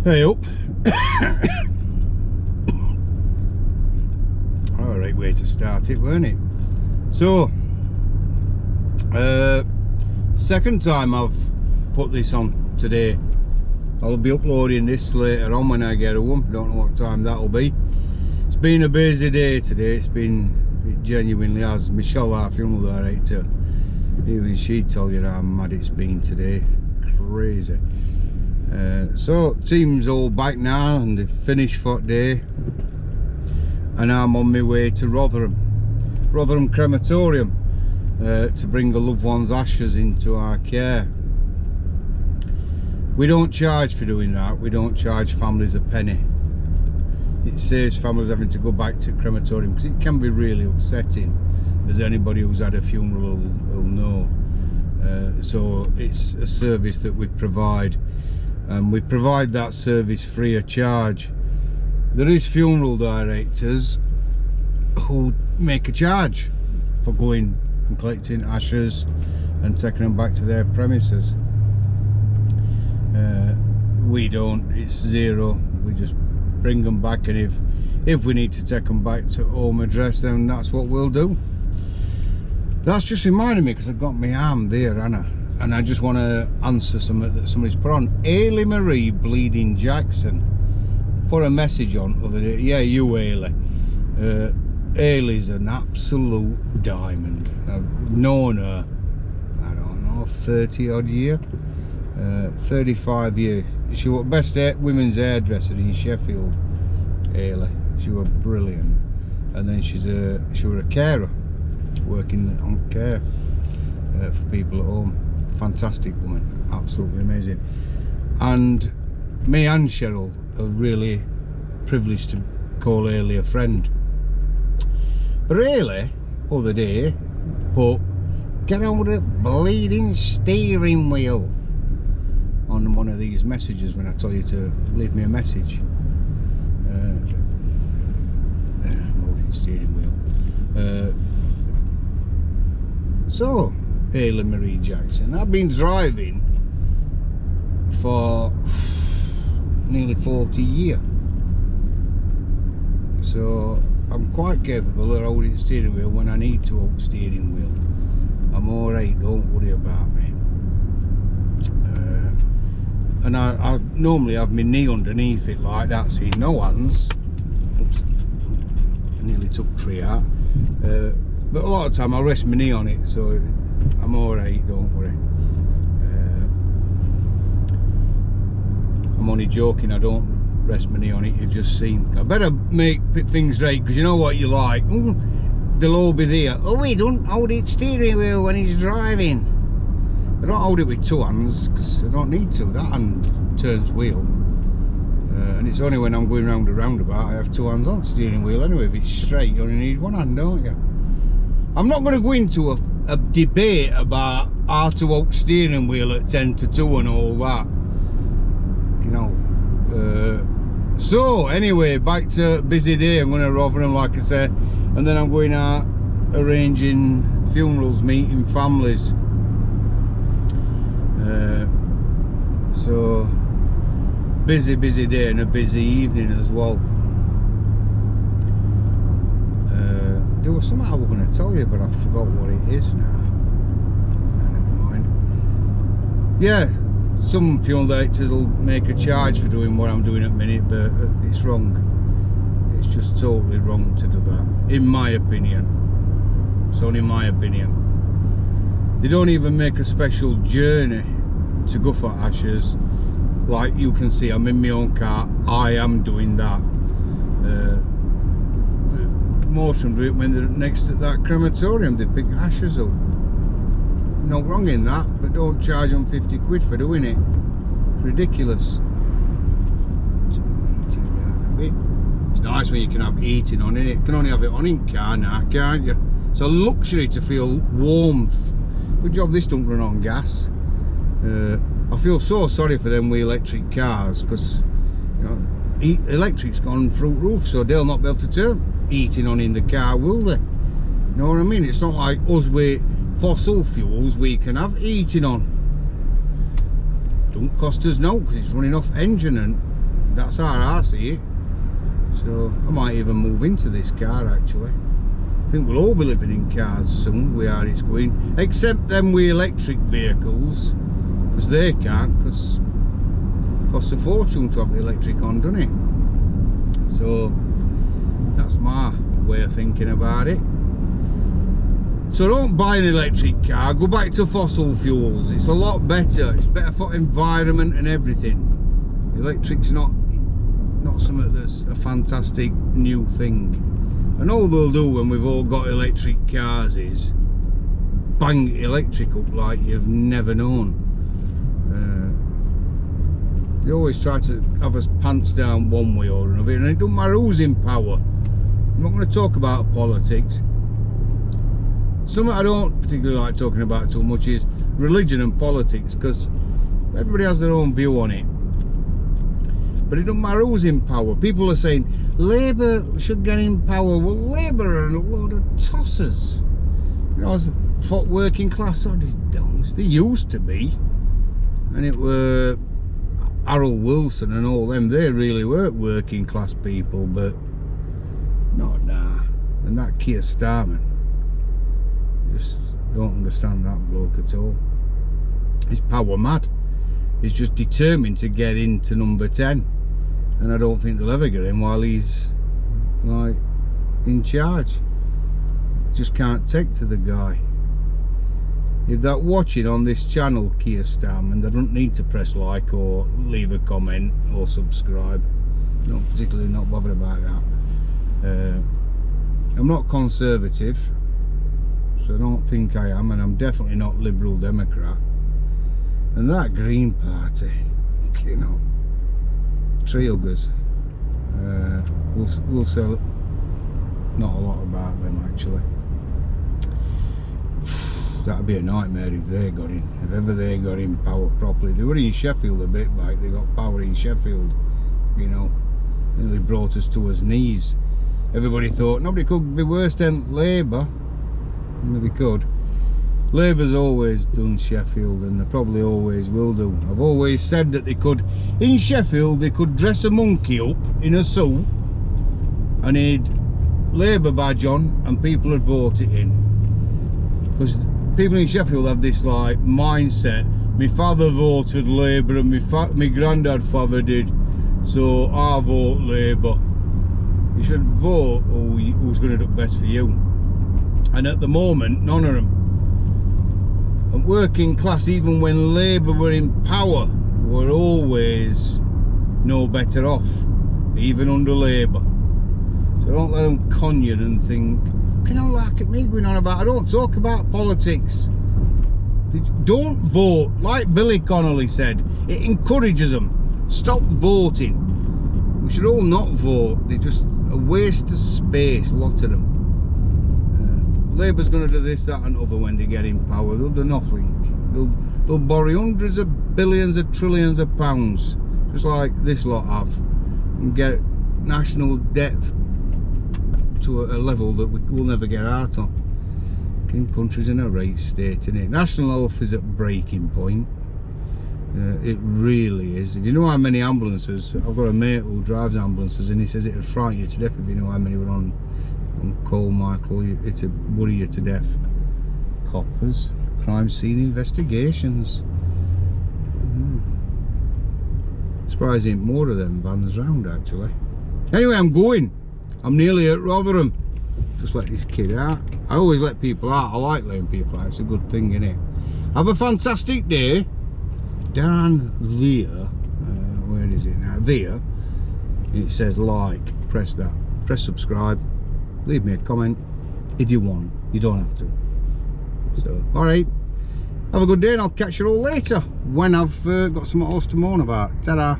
Hey up. Alright way to start it, weren't it? So second time I've put this on today. I'll be uploading this later on when I get home. Don't know what time that'll be. It's been a busy day today. It genuinely has. Michelle, our funeral director, even she told you how mad it's been today. Crazy. So team's all back now and they've finished for today, and I'm on my way to Rotherham Crematorium to bring a loved one's ashes into our care. We don't charge for doing that. We don't charge families a penny. It saves families having to go back to crematorium because it can be really upsetting, as anybody who's had a funeral will know. So it's a service that we provide, and we provide that service free of charge. There is funeral directors who make a charge for going and collecting ashes and taking them back to their premises. We don't. It's zero. We just bring them back, and if we need to take them back to home address, then that's what we'll do. That's just reminded me, because I've got my arm there, Anna, and I just want to answer something that somebody's put on. Ailey Marie Bleeding Jackson put a message on other day. Yeah, you Ailey. Ailey's an absolute diamond. I've known her, I don't know, 30 odd year, 35 years. She was best women's hairdresser in Sheffield, Ailey. She was brilliant. And then she was a carer, working on care for people at home. Fantastic woman, absolutely amazing. And me and Cheryl are really privileged to call Ailey a friend. But Ailey, other day, put, "Get on with the bleeding steering wheel" on one of these messages when I tell you to leave me a message. Molding steering wheel. So, Ailey Marie Jackson, I've been driving for nearly 40 years. So, I'm quite capable of holding steering wheel when I need to hold steering wheel. I'm alright, don't worry about me. And I normally have my knee underneath it like that, so no hands. Oops, I nearly took tree out. But a lot of time I'll rest my knee on it, so I'm alright, don't worry. I'm only joking, I don't rest my knee on it, you've just seen. I better make things right, because you know what you like. Ooh, they'll all be there. "Oh, he don't hold it steering wheel when he's driving." I don't hold it with two hands, because I don't need to. That hand turns wheel. And it's only when I'm going round a roundabout I have two hands on steering wheel anyway. If it's straight, you only need one hand, don't you? I'm not going to go into a debate about how to hold steering wheel at 10 to 2 and all that. You know. So, anyway, back to a busy day. I'm going to Rotherham, like I said. And then I'm going out arranging funerals, meeting families. So busy day and a busy evening as well. There was something I was going to tell you, but I forgot what it is now. Never mind. Yeah, some funeral directors will make a charge for doing what I'm doing at the minute, but it's wrong. It's just totally wrong to do that, in my opinion. It's only my opinion. They don't even make a special journey to go for ashes. Like you can see, I'm in my own car. I am doing that. Most of them do it when they're next to that crematorium. They pick ashes up. No wrong in that, but don't charge them 50 quid for doing it. It's ridiculous. It's nice when you can have heating on in it. You can only have it on in car now, can't you? It's a luxury to feel warmth. Good job this don't run on gas. I feel so sorry for them with electric cars, because you know, electric's gone through roof, so they'll not be able to turn heating on in the car, will they? You know what I mean? It's not like us with fossil fuels, we can have heating on. Don't cost us no, because it's running off engine and That's how I see it. So I might even move into this car actually. I think we'll all be living in cars soon, where it's going, except them with electric vehicles, because they can't, because it costs a fortune to have the electric on, doesn't it? So that's my way of thinking about it. So don't buy an electric car, go back to fossil fuels. It's a lot better, it's better for environment and everything. Electric's not something that's a fantastic new thing. And all they'll do when we've all got electric cars is bang electric up like you've never known. They always try to have us pants down one way or another, and it doesn't matter who's in power. I'm not going to talk about politics. Something I don't particularly like talking about too much is religion and politics, because everybody has their own view on it. But it doesn't matter who's in power. People are saying Labour should get in power. Well, Labour are a load of tossers. You know, as for working class, they used to be. And it were Harold Wilson and all them. They really were working class people, but not now. And that Keir Starmer, just don't understand that bloke at all. He's power mad. He's just determined to get into number 10. And I don't think they'll ever get him while he's like in charge. Just can't take to the guy. If they're watching on this channel, Keir Starmer, they don't need to press like or leave a comment or subscribe. No, particularly not bothered about that. I'm not conservative, so I don't think I am, and I'm definitely not Liberal Democrat. And that Green Party, you know, Triogers, we'll sell not a lot about them actually. That'd be a nightmare if they got in, if ever they got in power properly. They were in Sheffield a bit back, they got power in Sheffield, you know, nearly brought us to our knees. Everybody thought nobody could be worse than Labour. They could. Labour's always done Sheffield, and they probably always will do. I've always said that they could, in Sheffield, they could dress a monkey up in a suit and he'd Labour badge on and people would vote it in. Because people in Sheffield have this like mindset, my father voted Labour and my granddad father did, so I vote Labour. You should vote who's going to do best for you. And at the moment, none of them. And working class, even when Labour were in power, were always no better off, even under Labour. So don't let them con you and think, you know, like at me going on about, I don't talk about politics. Don't vote, like Billy Connolly said, it encourages them. Stop voting. We should all not vote. They're just a waste of space, a lot of them. Labour's going to do this, that and other when they get in power. They'll do nothing. They'll borrow hundreds of billions of trillions of pounds, just like this lot have, and get national debt to a level that we'll never get out of. Country's in a right state, innit? National health is at breaking point. It really is. If you know how many ambulances, I've got a mate who drives ambulances, and he says it would frighten you to death if you know how many were on call, Michael. It'd worry you to death. Coppers, crime scene investigations. Surprised there ain't more of them vans round actually. Anyway, I'm going. I'm nearly at Rotherham. Just let this kid out. I always let people out. I like letting people out. It's a good thing, innit? Have a fantastic day. Down there, where is it now? There. It says like. Press that. Press subscribe. Leave me a comment if you want. You don't have to. So, alright. Have a good day, and I'll catch you all later when I've got something else to moan about. Ta-da.